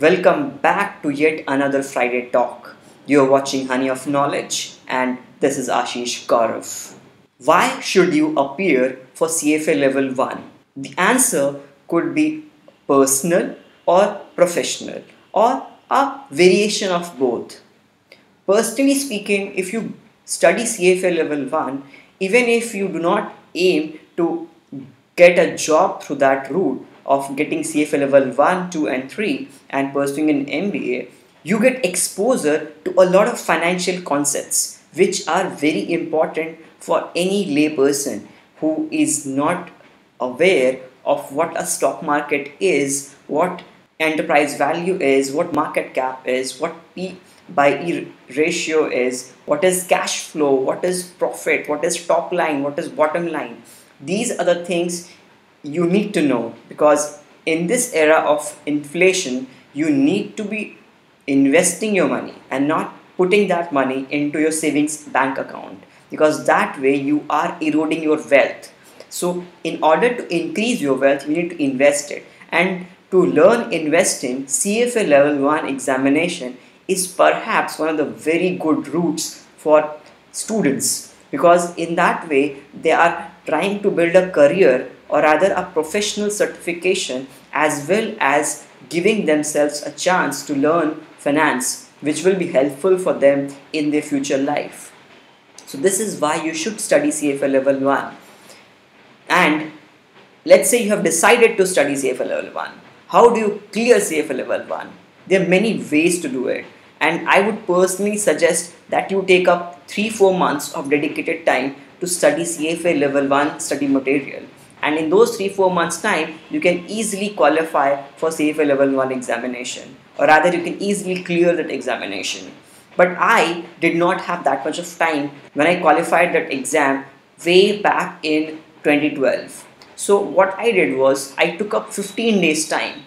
Welcome back to yet another Friday talk. You're watching Honey of Knowledge, and this is Ashish Gaurav. Why should you appear for CFA Level 1? The answer could be personal or professional, or a variation of both. Personally speaking, if you study CFA Level 1, even if you do not aim to get a job through that route of getting CFA Level 1, 2, and 3 and pursuing an MBA, you get exposure to a lot of financial concepts which are very important for any layperson who is not aware of what a stock market is, what enterprise value is, what market cap is, what P by E ratio is, what is cash flow, what is profit, what is top line, what is bottom line. These are the things you need to know, because in this era of inflation, you need to be investing your money and not putting that money into your savings bank account, because that way you are eroding your wealth. So in order to increase your wealth, you need to invest it. And to learn investing, CFA Level 1 examination is perhaps one of the very good routes for students, because in that way they are trying to build a career, or rather a professional certification, as well as giving themselves a chance to learn finance, which will be helpful for them in their future life. So this is why you should study CFA Level 1. And let's say you have decided to study CFA Level 1. How do you clear CFA Level 1? There are many ways to do it, and I would personally suggest that you take up 3-4 months of dedicated time to study CFA Level 1 study material. And in those 3-4 months time, you can easily qualify for CFA Level 1 examination, or rather you can easily clear that examination. But I did not have that much of time when I qualified that exam way back in 2012. So what I did was I took up 15 days time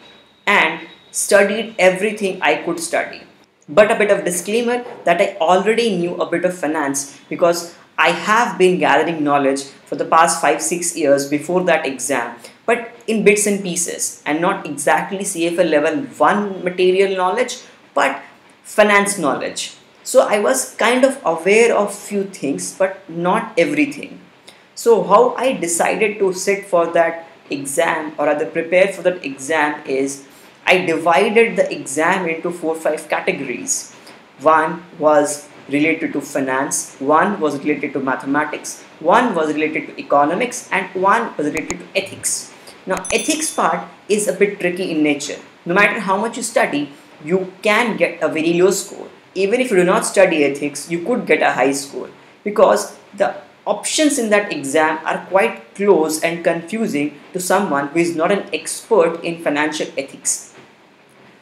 and studied everything I could study. But a bit of disclaimer that I already knew a bit of finance, because I have been gathering knowledge for the past 5-6 years before that exam, but in bits and pieces, and not exactly CFA Level 1 material knowledge, but finance knowledge. So I was kind of aware of few things, but not everything. So how I decided to sit for that exam, or rather prepare for that exam, is I divided the exam into 4-5 categories. One was related to finance, one was related to mathematics, one was related to economics, and one was related to ethics. Now ethics part is a bit tricky in nature. No matter how much you study, you can get a very low score. Even if you do not study ethics, you could get a high score, because the options in that exam are quite close and confusing to someone who is not an expert in financial ethics.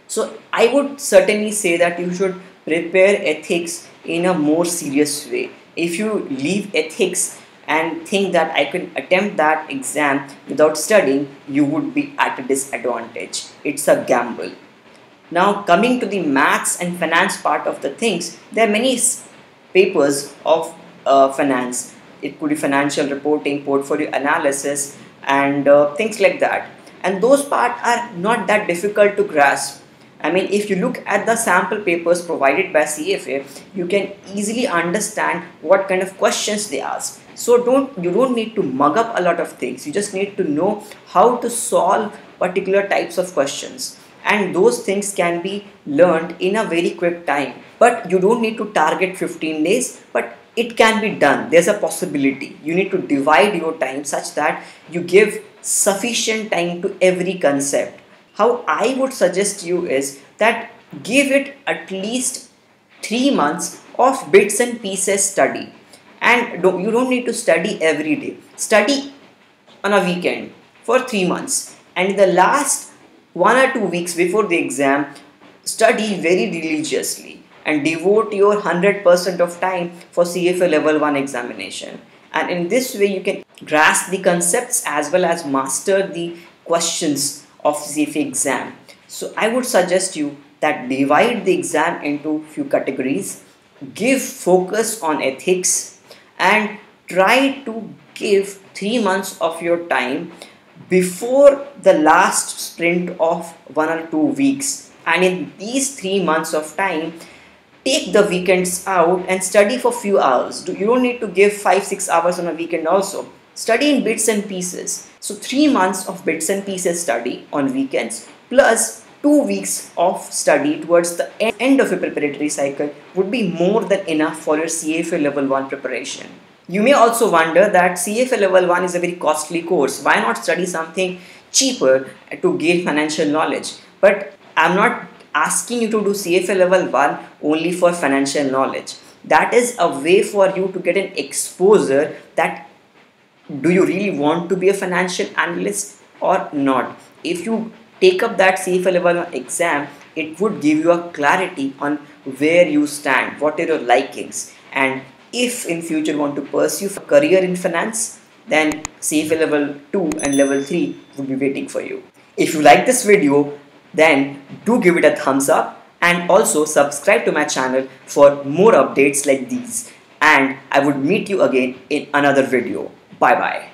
So I would certainly say that you should prepare ethics in a more serious way. If you leave ethics and think that I can attempt that exam without studying, you would be at a disadvantage. It's a gamble. Now coming to the maths and finance part of the things, there are many papers of finance. It could be financial reporting, portfolio analysis, and things like that. And those parts are not that difficult to grasp. I mean, if you look at the sample papers provided by CFA, you can easily understand what kind of questions they ask. So you don't need to mug up a lot of things. You just need to know how to solve particular types of questions. And those things can be learned in a very quick time. But you don't need to target 15 days, but it can be done. There's a possibility. You need to divide your time such that you give sufficient time to every concept. How I would suggest you is that give it at least 3 months of bits and pieces study. And you don't need to study every day. Study on a weekend for 3 months. And in the last 1 or 2 weeks before the exam, study very religiously and devote your 100% of time for CFA Level 1 examination. And in this way, you can grasp the concepts as well as master the questions of CFA exam. So I would suggest you that divide the exam into few categories, give focus on ethics, and try to give 3 months of your time before the last sprint of 1 or 2 weeks. And in these 3 months of time, take the weekends out and study for few hours. You don't need to give 5-6 hours on a weekend also. Study in bits and pieces. So 3 months of bits and pieces study on weekends plus 2 weeks of study towards the end of your preparatory cycle would be more than enough for your CFA level 1 preparation. You may also wonder that CFA level 1 is a very costly course. Why not study something cheaper to gain financial knowledge? But I'm not asking you to do CFA level 1 only for financial knowledge. That is a way for you to get an exposure that do you really want to be a financial analyst or not. If you take up that CFA level 1 exam, it would give you a clarity on where you stand, what are your likings, and if in future you want to pursue a career in finance, then CFA level 2 and level 3 would be waiting for you. If you like this video, then do give it a thumbs up and also subscribe to my channel for more updates like these. And I would meet you again in another video. Bye bye.